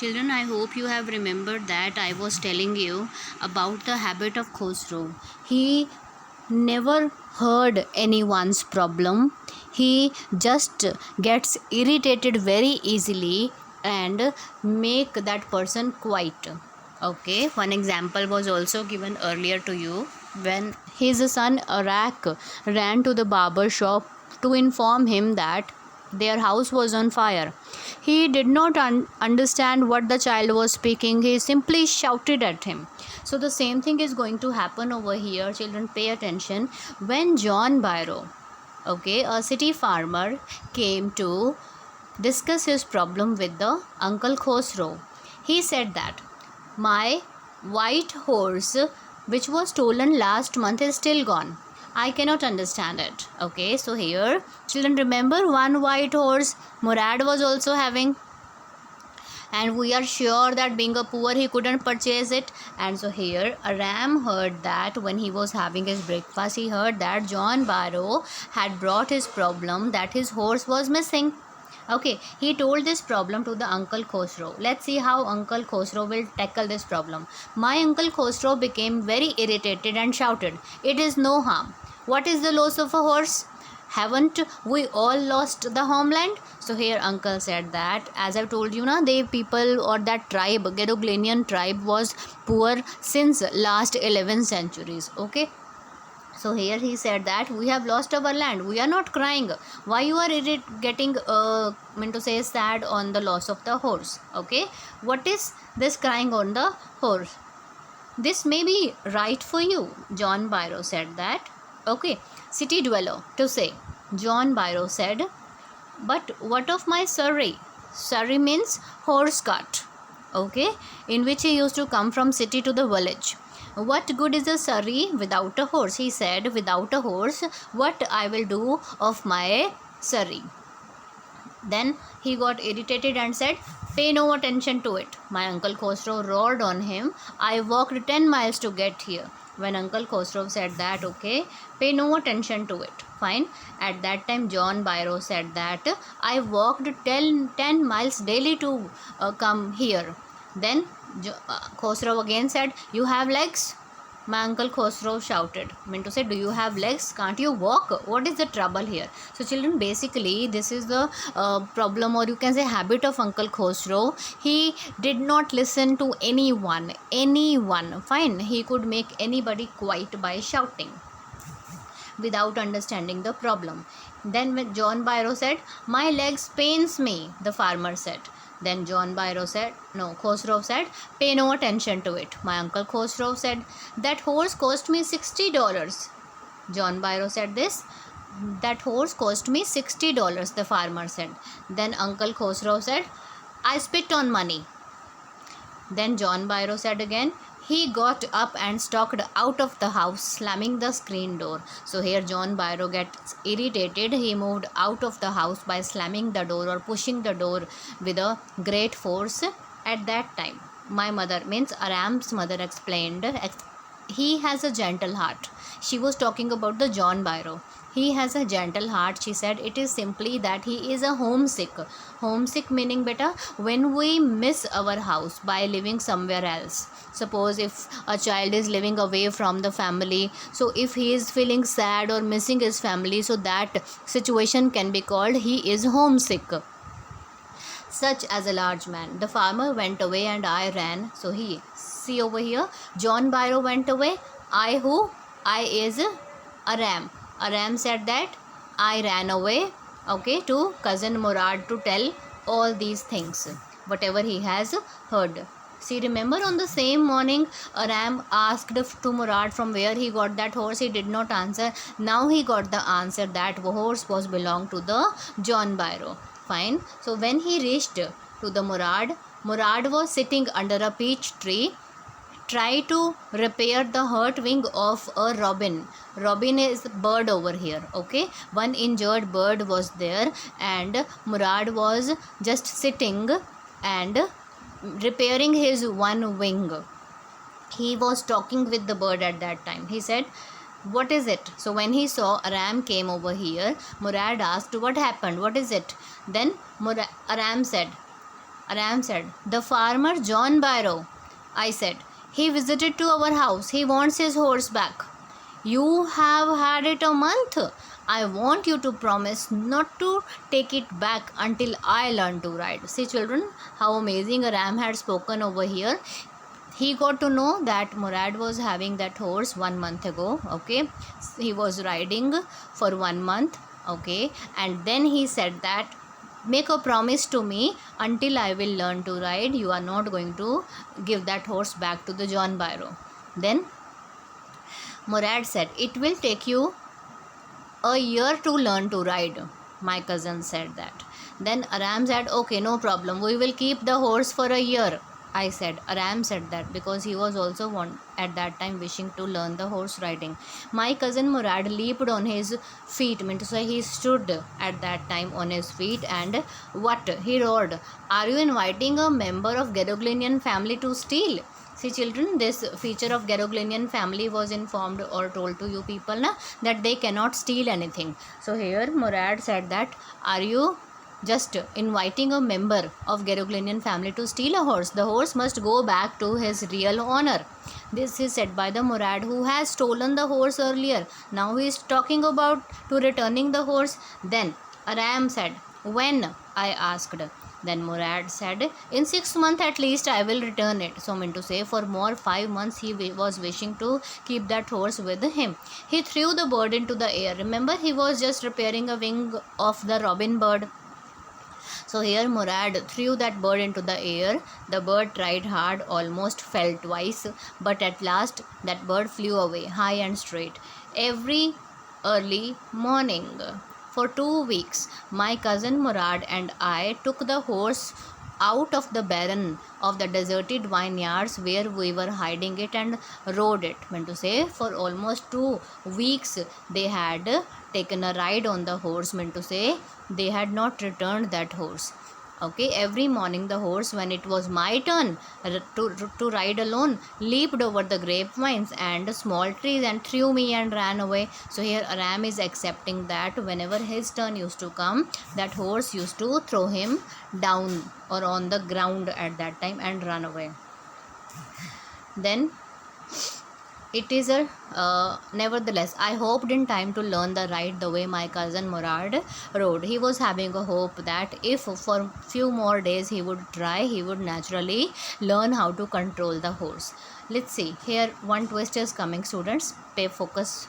Children, I hope you have remembered that I was telling you about the habit of Khosrow. He never heard anyone's problem. He just gets irritated very easily and make that person quiet. Okay, one example was also given earlier to you when his son Arak ran to the barber shop to inform him that their house was on fire. He did not understand what the child was speaking. He simply shouted at him. So the same thing is going to happen over here. Children, pay attention. When John Byro, okay, a city farmer, came to discuss his problem with the Uncle Khosrow, he said that my white horse, which was stolen last month, is still gone. I cannot understand it. Okay, so here, children, remember one white horse Murad was also having, and we are sure that being a poor he couldn't purchase it. And so here Aram heard that when he was having his breakfast, he heard that John Barrow had brought his problem that his horse was missing. Okay, he told this problem to the Uncle Khosrow. Let's see how Uncle Khosrow will tackle this problem. My Uncle Khosrow became very irritated and shouted, "It is no harm. What is the loss of a horse? Haven't we all lost the homeland?" So here Uncle said that, as I've told you now, they people or that tribe, Gedoglanian tribe, was poor since last 11 centuries. Okay, so here he said that we have lost our land. We are not crying. Why you are getting mean to say sad on the loss of the horse? Okay, what is this crying on the horse? This may be right for you. John Byro said that. Okay, city dweller to say. John Byro said, but what of my surrey? Surrey means horse cart. Okay, in which he used to come from city to the village. What good is a surrey without a horse? He said, without a horse, what I will do of my surrey? Then he got irritated and said, pay no attention to it. My Uncle Khosrow roared on him. I walked 10 miles to get here. When Uncle Khosrow said that, okay, pay no attention to it. Fine. At that time, John Byro said that I walked 10 miles daily to come here. Then Khosrow again said, you have legs? My Uncle Khosrow shouted, mean to say, do you have legs? Can't you walk? What is the trouble here? So children, basically this is the problem, or you can say habit of Uncle Khosrow. He did not listen to anyone. Fine, he could make anybody quiet by shouting without understanding the problem. Then when John Byro said, my legs pains me, the farmer said. Then Khosrow said, pay no attention to it. My Uncle Khosrow said, that horse cost me $60. John Byro said this, that horse cost me $60, the farmer said. Then Uncle Khosrow said, I spit on money. Then John Byro said again, he got up and stalked out of the house, slamming the screen door. So here John Byro gets irritated. He moved out of the house by slamming the door or pushing the door with a great force. At that time, my mother, means Aram's mother, explained, he has a gentle heart. She was talking about the John Byro. He has a gentle heart, she said. It is simply that he is a homesick. Homesick meaning, beta, when we miss our house by living somewhere else. Suppose if a child is living away from the family, so if he is feeling sad or missing his family, so that situation can be called he is homesick. Such as a large man. The farmer went away and I ran. So he, see over here, John Byro went away. I who? I is Aram. Aram said that I ran away, okay, to cousin Murad to tell all these things, whatever he has heard. See, remember on the same morning, Aram asked to Murad from where he got that horse. He did not answer. Now he got the answer that the horse was belonged to the John Byro. Fine. So when he reached to the Murad was sitting under a peach tree. Try to repair the hurt wing of a robin. Robin is bird over here. Okay, one injured bird was there, and Murad was just sitting and repairing his one wing. He was talking with the bird at that time. He said, what is it? So when he saw Aram came over here, Murad asked, what happened? What is it? Then Aram said, Aram said, "The farmer John Barrow." I said, "He visited to our house. He wants his horse back." "You have had it a month. I want you to promise not to take it back until I learn to ride." See children, how amazing Aram had spoken over here. He got to know that Murad was having that horse 1 month ago. Okay, he was riding for 1 month. Okay, and then he said that, "Make a promise to me, until I will learn to ride, you are not going to give that horse back to the John Barrow." Then Murad said, "It will take you a year to learn to ride." My cousin said that. Then Aram said, "Okay, no problem. We will keep the horse for a year." I said, Aram said that because he was also at that time wishing to learn the horse riding. My cousin Murad leaped on his feet, meant to say he stood at that time on his feet, and what? He roared, "Are you inviting a member of Geroglinian family to steal?" See children, this feature of Geroglinian family was informed or told to you people na, that they cannot steal anything. So here Murad said that, "Are you just inviting a member of Geroglinian family to steal a horse? The horse must go back to his real owner." This is said by the Murad who has stolen the horse earlier. Now he is talking about to returning the horse. Then Aram said, "When?" I asked. Then Murad said, "In 6 months at least I will return it." So mean to say for more 5 months he was wishing to keep that horse with him. He threw the bird into the air. Remember, he was just repairing a wing of the robin bird. So here Murad threw that bird into the air. The bird tried hard, almost fell twice, but at last that bird flew away high and straight. Every early morning for 2 weeks, my cousin Murad and I took the horse out of the barren of the deserted vineyards where we were hiding it and rode it. Meant to say for almost 2 weeks they had taken a ride on the horse. Meant to say they had not returned that horse. Okay, every morning the horse, when it was my turn to ride alone, leaped over the grapevines and small trees and threw me and ran away. So here Aram is accepting that whenever his turn used to come, that horse used to throw him down or on the ground at that time and run away. Then it is a nevertheless, I hoped in time to learn the ride the way my cousin Murad rode. He was having a hope that if for few more days he would try, he would naturally learn how to control the horse. Let's see, here one twist is coming, students. Pay focus.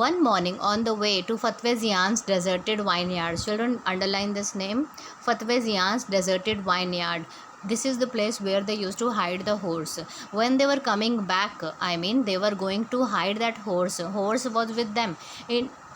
One morning on the way to Fatwezian's deserted vineyard. Children, underline this name. Fatwezian's deserted vineyard. This is the place where they used to hide the horse. When they were coming back, they were going to hide that horse. Horse was with them.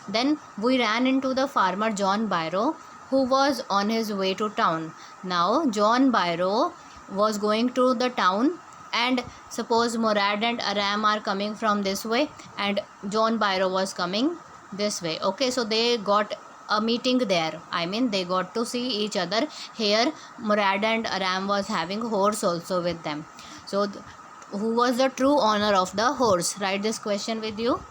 Then we ran into the farmer John Barrow, who was on his way to town. Now John Barrow was going to the town, and suppose Murad and Aram are coming from this way and John Barrow was coming this way. Okay, so they got a meeting there. They got to see each other. Here Murad and Aram was having horse also with them. So who was the true owner of the horse? Write this question with you.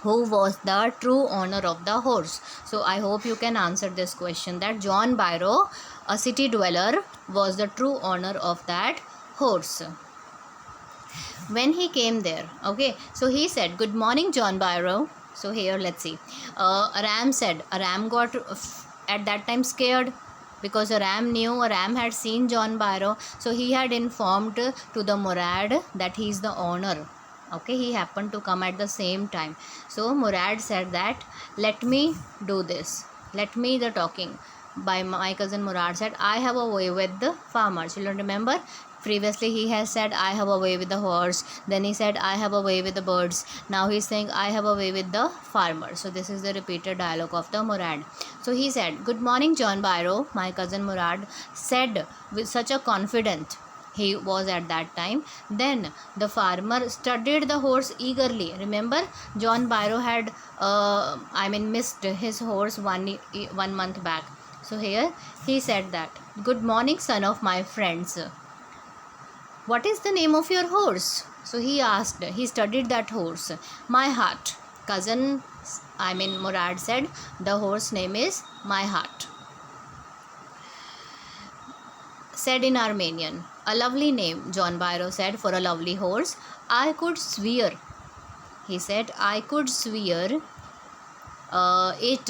Who was the true owner of the horse? So I hope you can answer this question, that John Barrow, a city dweller, was the true owner of that horse. When he came there, okay, so he said, "Good morning, John Barrow." So here let's see, Aram said, Aram got at that time scared because Aram had seen John Barrow, so he had informed to the Murad that he is the owner. Okay, he happened to come at the same time. So Murad said that, "Let me do this, let me the talking." By my cousin Murad said, "I have a way with the farmer." Children, remember, previously he has said, "I have a way with the horse." Then he said, "I have a way with the birds." Now he's saying, "I have a way with the farmer." So this is the repeated dialogue of the Murad. So he said, "Good morning, John Barrow." My cousin Murad said with such a confidence he was at that time. Then the farmer studied the horse eagerly. Remember, John Barrow had missed his horse 1 month back. So here he said that, "Good morning, son of my friends. What is the name of your horse?" So he asked, he studied that horse. "My Heart." Murad said, "The horse name is My Heart." said in Armenian, a lovely name, John Byro said, for a lovely horse. I could swear, he said, I could swear it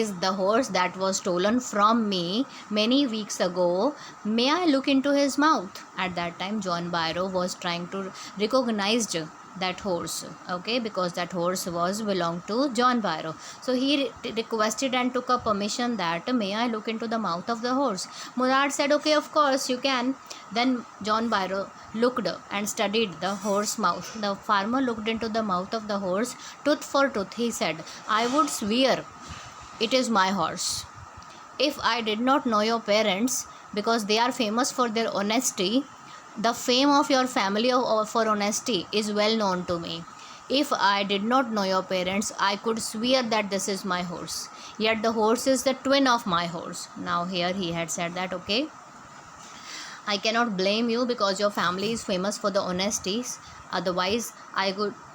is the horse that was stolen from me many weeks ago. May I look into his mouth? At that time, John Byro was trying to recognize that horse, okay, because that horse was belonged to John Byro. So he requested and took a permission that may I look into the mouth of the horse. Murad said, okay, of course you can. Then John Byro looked and studied the horse mouth. The farmer looked into the mouth of the horse. Tooth for tooth, he said, I would swear it is my horse. If I did not know your parents, because they are famous for their honesty, the fame of your family for honesty is well known to me. If I did not know your parents, I could swear that this is my horse. Yet the horse is the twin of my horse. Now here he had said that, okay, I cannot blame you because your family is famous for the honesties. Otherwise,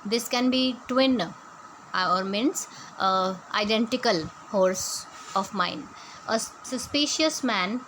this can be twin or means identical horse of mine. A suspicious man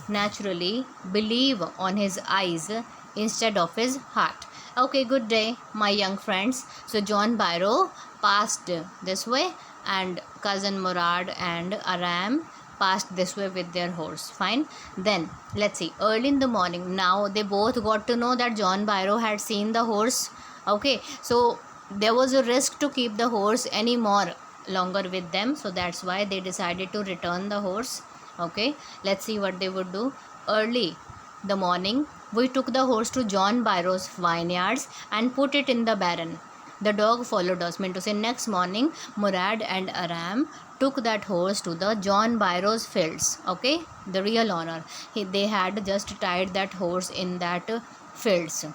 naturally believe on his eyes instead of his heart. Okay, good day, my young friends. So John Byro passed this way, and cousin Murad and Aram passed this way with their horse. Fine. Then let's see, early in the morning, now they both got to know that John Byro had seen the horse. Okay, so there was a risk to keep the horse any more longer with them, so that's why they decided to return the horse. Okay, let's see what they would do. Early the morning, we took the horse to John Byro's vineyards and put it in the barn. The dog followed us. Mean to say, next morning, Murad and Aram took that horse to the John Byro's fields. Okay, the real owner. They had just tied that horse in that fields,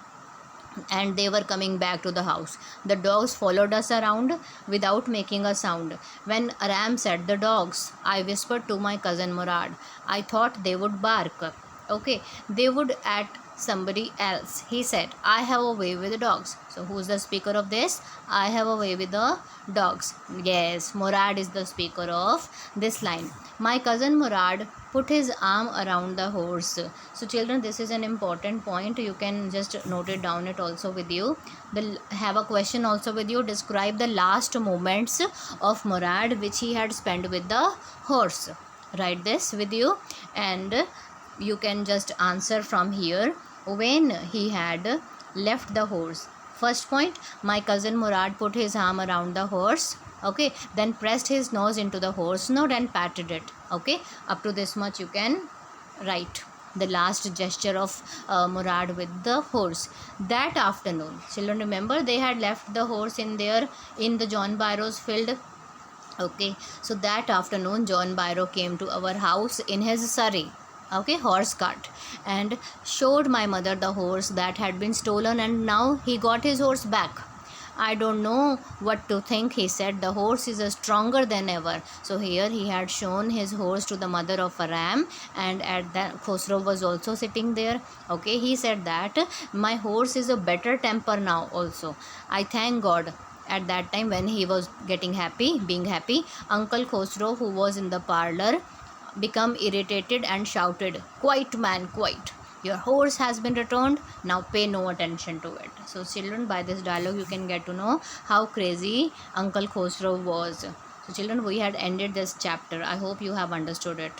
and they were coming back to the house. The dogs followed us around without making a sound. When Aram said the dogs, I whispered to my cousin Murad, I thought they would bark. Okay, they would at somebody else. He said, I have a way with the dogs. So who's the speaker of this? I have a way with the dogs. Yes, Murad is the speaker of this line. My cousin Murad put his arm around the horse. So children, this is an important point. You can just note it down it also with you. Have a question also with you. Describe the last moments of Murad which he had spent with the horse. Write this with you, and you can just answer from here. When he had left the horse. First point, my cousin Murad put his arm around the horse. Okay, then pressed his nose into the horse nose and patted it. Okay, up to this much you can write the last gesture of Murad with the horse. That afternoon, children, remember they had left the horse in the John Byro's field. Okay, so that afternoon John Byro came to our house in his surrey, okay, horse cart, and showed my mother the horse that had been stolen, and now he got his horse back. I don't know what to think, he said. The horse is stronger than ever. So here he had shown his horse to the mother of Aram, and at that Khosrow was also sitting there. Okay, he said that my horse is a better temper now also. I thank God. At that time when he was being happy, Uncle Khosrow, who was in the parlor, become irritated and shouted, Quite, man, quite. Your horse has been returned. Now pay no attention to it. So children, by this dialogue you can get to know how crazy Uncle Khosrow was. So children, we had ended this chapter. I hope you have understood it.